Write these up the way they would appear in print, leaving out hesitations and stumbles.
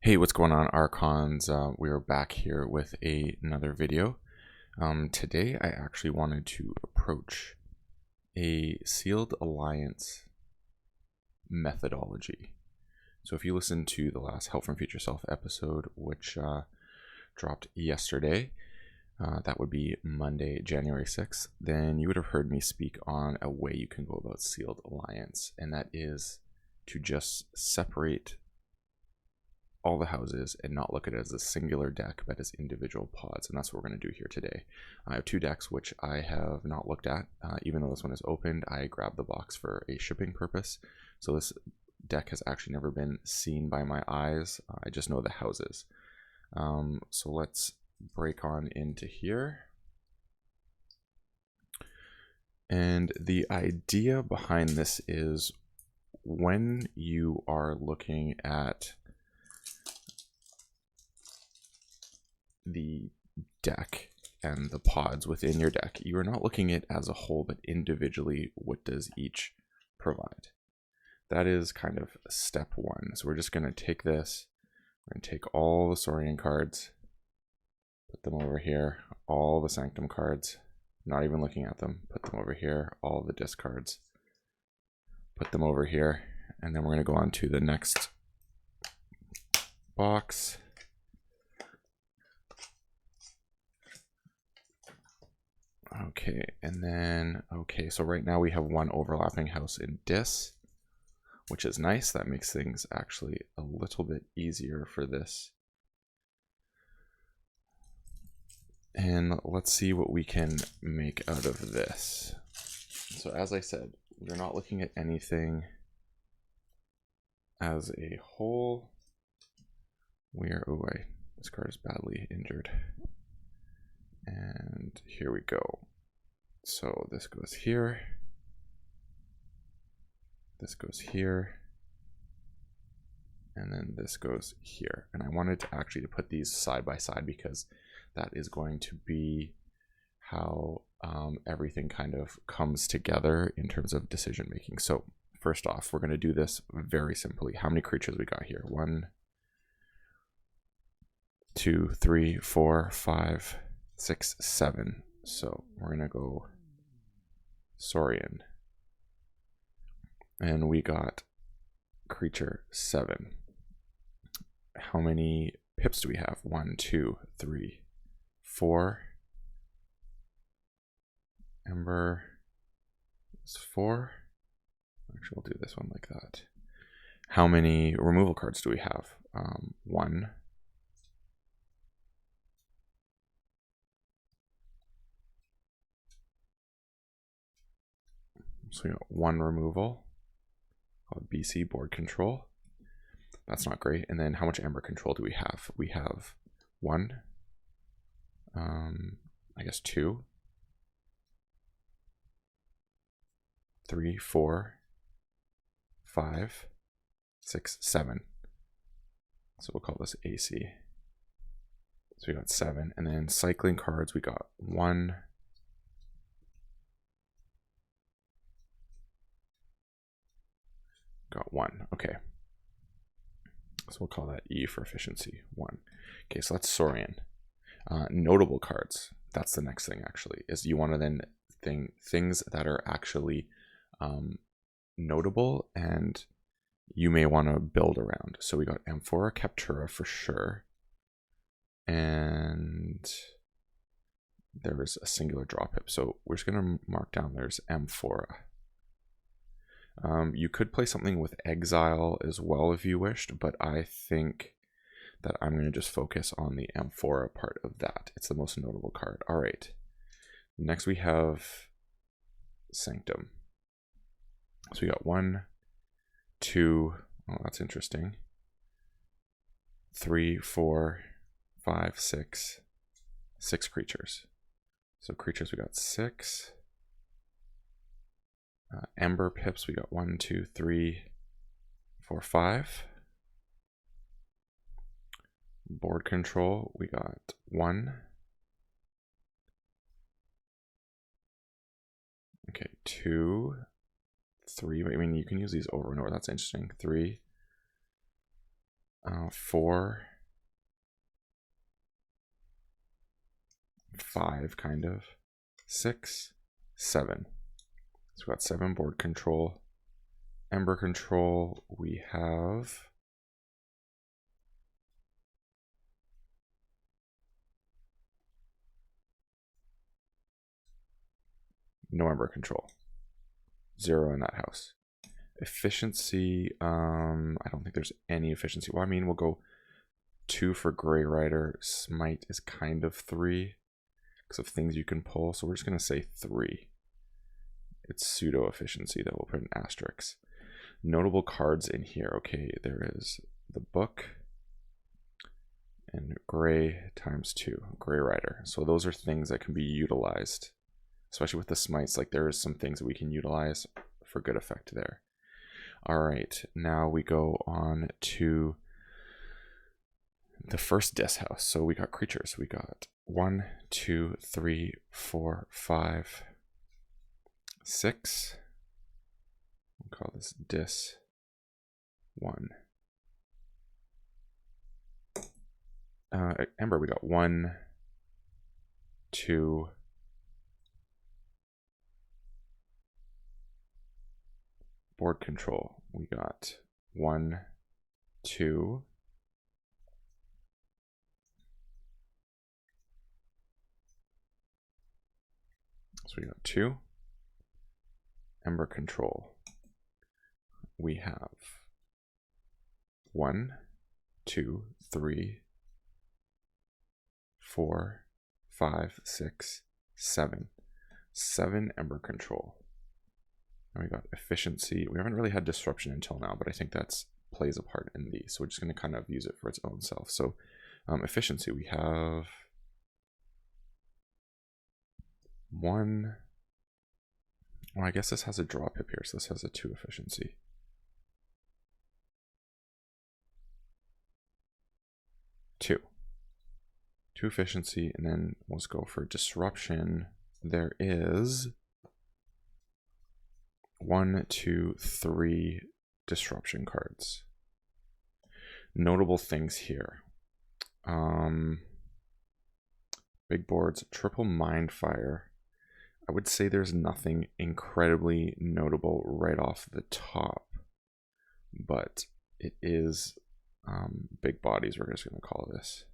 Hey, what's going on, Archons? We are back here with another video. Today, I actually wanted to approach a sealed alliance methodology. So if you listen to the last Help from Future Self episode, which dropped yesterday, that would be Monday, January 6th, then you would have heard me speak on a way you can go about sealed alliance, and that is to just separate all the houses and not look at it as a singular deck but as individual pods, and that's what we're going to do here today. I have two decks which I have not looked at. Even though this one is opened, I grabbed the box for a shipping purpose, so this deck has actually never been seen by my eyes. I just know the houses. So let's break on into here. And the idea behind this is when you are looking at the deck and the pods within your deck, you are not looking at it as a whole, but individually, what does each provide? That is kind of step one. So we're just going to take this, we're going to take all the Saurian cards, put them over here, all the Sanctum cards, not even looking at them, put them over here, all the discards, put them over here, and then we're going to go on to the next box. Okay, and then, okay, so right now we have one overlapping house in Dis, which is nice. That makes things actually a little bit easier for this. And let's see what we can make out of this. So as I said, we're not looking at anything as a whole. Oh, this card is badly injured. And here we go. So this goes here. This goes here. And then this goes here. And I wanted to actually put these side by side because that is going to be how everything kind of comes together in terms of decision making. So first off, we're going to do this very simply. How many creatures we got here? 1, 2, 3, 4, 5, 6, 7. So we're going to go Saurian. And we got creature 7. How many pips do we have? 1, 2, 3, 4. Ember is 4. Actually, we'll do this one like that. How many removal cards do we have? 1. So we got 1 removal called BC board control. That's not great. And then how much Ember control do we have? We have 1. I guess 2. 3, 4, 5, 6, 7. So we'll call this AC. So we got 7. And then cycling cards, we got 1. Got 1. Okay. So we'll call that E for efficiency. 1. Okay, so that's Saurian. Notable cards. That's the next thing, actually, is you want to then things that are actually notable and you may want to build around. So we got Amphora Captura for sure. And there's a singular draw pip. So we're just going to mark down there's Amphora. You could play something with Exile as well if you wished, but I think that I'm going to just focus on the Amphora part of that. It's the most notable card. All right. Next we have Sanctum. So we got 1, 2, oh, that's interesting. 3, 4, 5, 6, 6 creatures. So creatures we got 6. Ember pips, we got 1, 2, 3, 4, 5. Board control, we got 1. Okay, 2, 3. I mean, you can use these over and over. That's interesting. 3, 4, 5 kind of, 6, 7. So we've got 7 board control. Ember control, we have no ember control. 0 in that house. Efficiency, I don't think there's any efficiency. Well, I mean, we'll go 2 for Grey Rider. Smite is kind of 3 because of things you can pull. So we're just going to say 3. It's pseudo efficiency that we'll put an asterisk. Notable cards in here. Okay, there is the book and Grey times 2, Grey Rider. So those are things that can be utilized, especially with the smites. Like there is some things that we can utilize for good effect there. All right, now we go on to the first dis house. So we got creatures. We got 1, 2, 3, 4, 5, 6. We'll call this dis 1. Ember, we got 1, 2, board control. We got 1, 2. So we got 2. Ember control. We have 1, 2, 3, 4, 5, 6, 7. 7 ember control. And we got efficiency. We haven't really had disruption until now, but I think that's plays a part in these. So we're just going to kind of use it for its own self. So efficiency, we have 1. Well, I guess this has a draw pip here, so this has a 2 efficiency. 2 efficiency, and then let's go for disruption. There is 1, 2, 3 disruption cards. Notable things here. Big boards, triple mind fire. I would say there's nothing incredibly notable right off the top, but it is big bodies, we're just going to call this.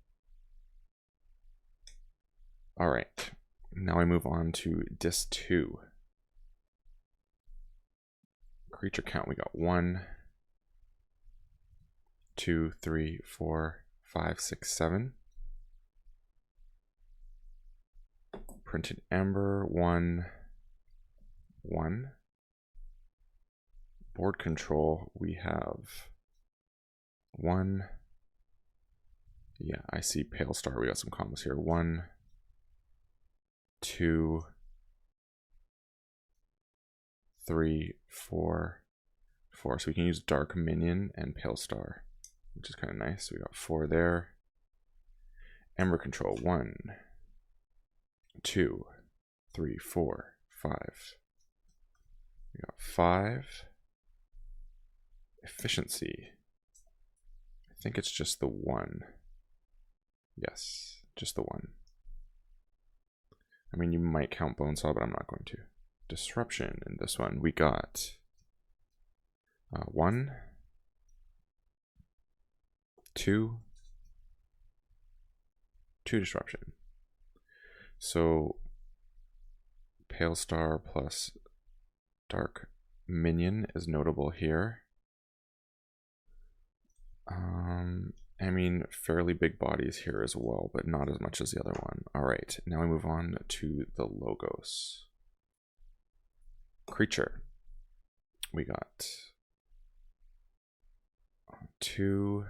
All right, now I move on to dis 2. Creature count, we got 1, 2, 3, 4, 5, 6, 7. Printed Ember, 1, 1. Board control, we have 1. Yeah, I see Pale Star. We got some combos here. 1, 2, 3, 4, 4. So we can use Dark Minion and Pale Star, which is kind of nice. So we got 4 there. Ember control, 1, 2, 3, 4, 5. We got 5. Efficiency. I think it's just the 1. Yes, just the 1. I mean, you might count Bonesaw, but I'm not going to. Disruption in this one. We got 1, 2 disruption. So Pale Star plus Dark Minion is notable here. I mean, fairly big bodies here as well, but not as much as the other one. All right, now we move on to the logos. Creature. We got 2,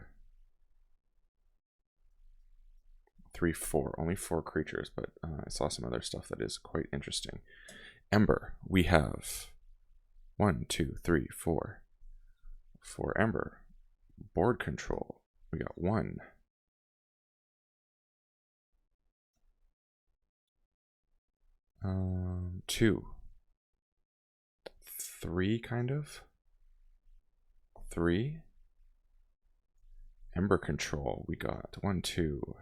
3, 4. Only 4 creatures, but I saw some other stuff that is quite interesting. Ember. We have 1, 2, 3, 4. 4 Ember. Board control. We got 1. 2. 3 kind of. 3. Ember Control. We got 1, 2,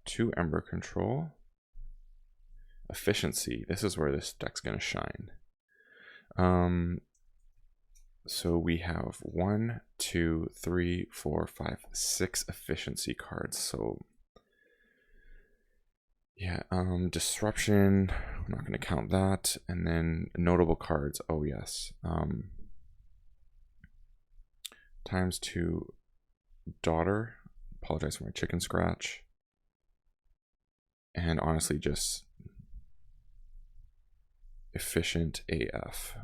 2 Ember Control. Efficiency. This is where this deck's gonna shine. So we have 1, 2, 3, 4, 5, 6 efficiency cards. So yeah, disruption, I'm not going to count that. And then notable cards, oh yes. ×2 daughter, apologize for my chicken scratch. And honestly, just efficient AF.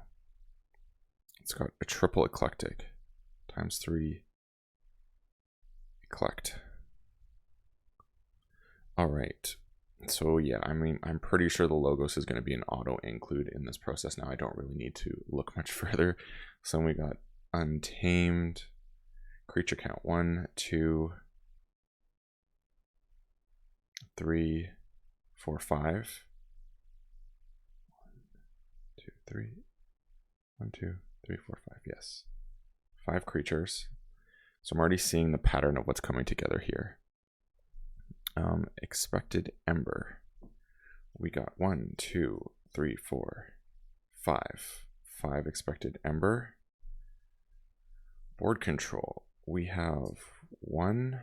It's got a triple eclectic, ×3 eclect. All right. So yeah, I mean, I'm pretty sure the logos is going to be an auto include in this process. Now I don't really need to look much further. So we got Untamed, creature count 1, 2, 3, 4, 5. 1, 2, 3. 1, 2, 3, 4, 5. Yes, 5 creatures. So I'm already seeing the pattern of what's coming together here. Expected Ember. We got 1, 2, 3, 4, 5. 5 expected Ember. Board control. We have 1,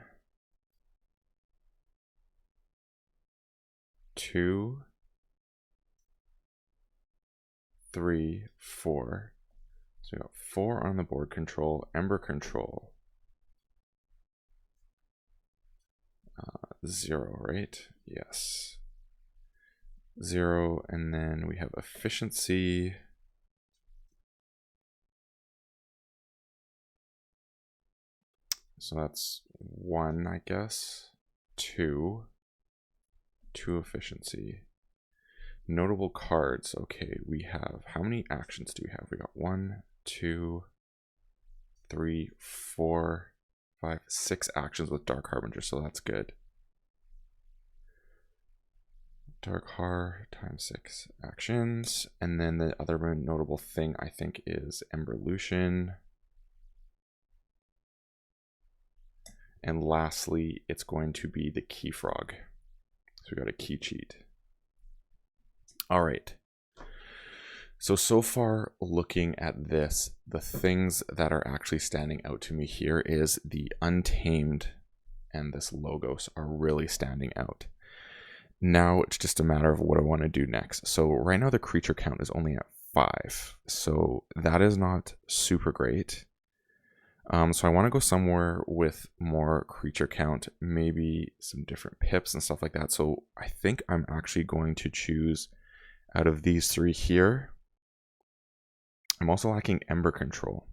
2, 3, 4. So we got 4 on the board control. Ember control. 0, right? Yes. 0, and then we have efficiency. So that's 1, I guess. 2 efficiency. Notable cards. Okay, we have, how many actions do we have? We got 1, 2, 3, 4, 5, 6 actions with Dark Harbinger, so that's good. Dark Har ×6 actions. And then the other notable thing I think is Emberlution. And lastly, it's going to be the KeyFrog. So we got a key cheat. All right. So far looking at this, the things that are actually standing out to me here is the Untamed and this Logos are really standing out. Now it's just a matter of what I want to do next. So right now the creature count is only at 5. So that is not super great. So I want to go somewhere with more creature count, maybe some different pips and stuff like that. So I think I'm actually going to choose out of these 3 here. I'm also lacking Ember control.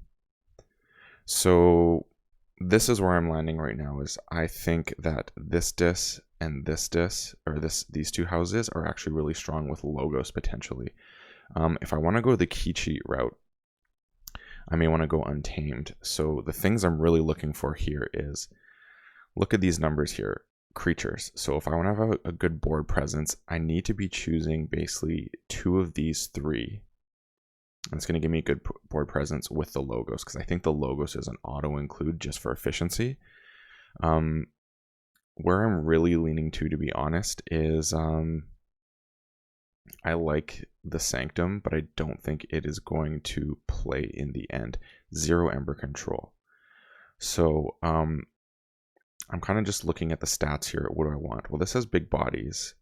So this is where I'm landing right now, is I think that this dis and this dis, or these 2 houses are actually really strong with Logos potentially. If I want to go the key cheat route, I may want to go Untamed. So the things I'm really looking for here is, look at these numbers here, creatures. So if I want to have a good board presence, I need to be choosing basically 2 of these 3. And it's going to give me a good board presence with the Logos, because I think the Logos is an auto include just for efficiency. Where I'm really leaning to be honest, is I like the Sanctum, but I don't think it is going to play in the end. 0 Ember control. So I'm kind of just looking at the stats here. What do I want? Well, this has big bodies.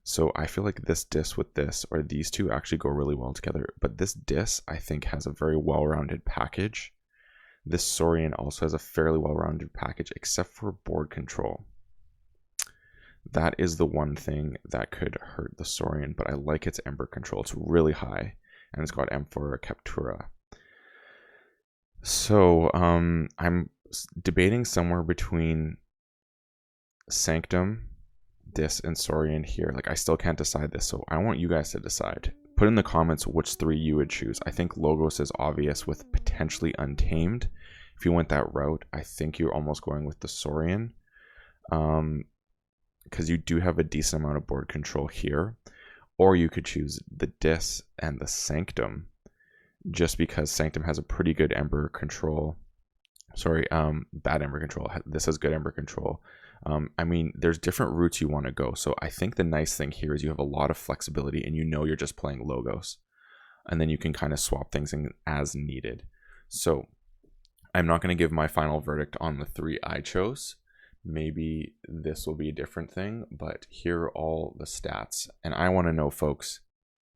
So I feel like this dis with this, or these 2 actually go really well together. But this dis, I think, has a very well-rounded package. This Saurian also has a fairly well-rounded package, except for board control. That is the one thing that could hurt the Saurian, but I like its Ember control. It's really high, and it's got Amphora Captura. So I'm debating somewhere between Sanctum, Dis, and Saurian here. Like, I still can't decide this, so I want you guys to decide. Put in the comments which 3 you would choose. I think Logos is obvious with potentially Untamed. If you went that route, I think you're almost going with the Saurian. Because you do have a decent amount of board control here. Or you could choose the Dis and the Sanctum, just because Sanctum has a pretty good Ember control. Sorry, bad ember control. This has good ember control. I mean, there's different routes you want to go. So I think the nice thing here is you have a lot of flexibility, and you know you're just playing logos. And then you can kind of swap things in as needed. So I'm not going to give my final verdict on the 3 I chose. Maybe this will be a different thing, but here are all the stats. And I want to know, folks,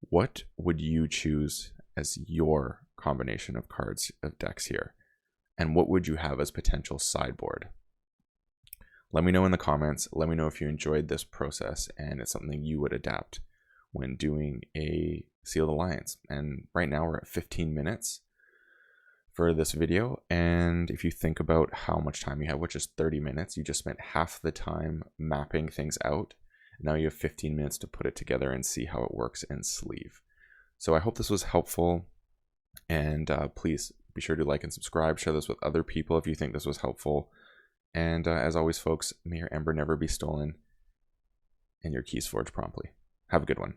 what would you choose as your combination of cards, of decks here? And what would you have as potential sideboard? Let me know in the comments. Let me know if you enjoyed this process and it's something you would adapt when doing a Sealed Alliance. And right now we're at 15 minutes for this video. And if you think about how much time you have, which is 30 minutes, you just spent half the time mapping things out. Now you have 15 minutes to put it together and see how it works in Sleeve. So I hope this was helpful. And please be sure to like and subscribe. Share this with other people if you think this was helpful. And as always, folks, may your ember never be stolen and your keys forged promptly. Have a good one.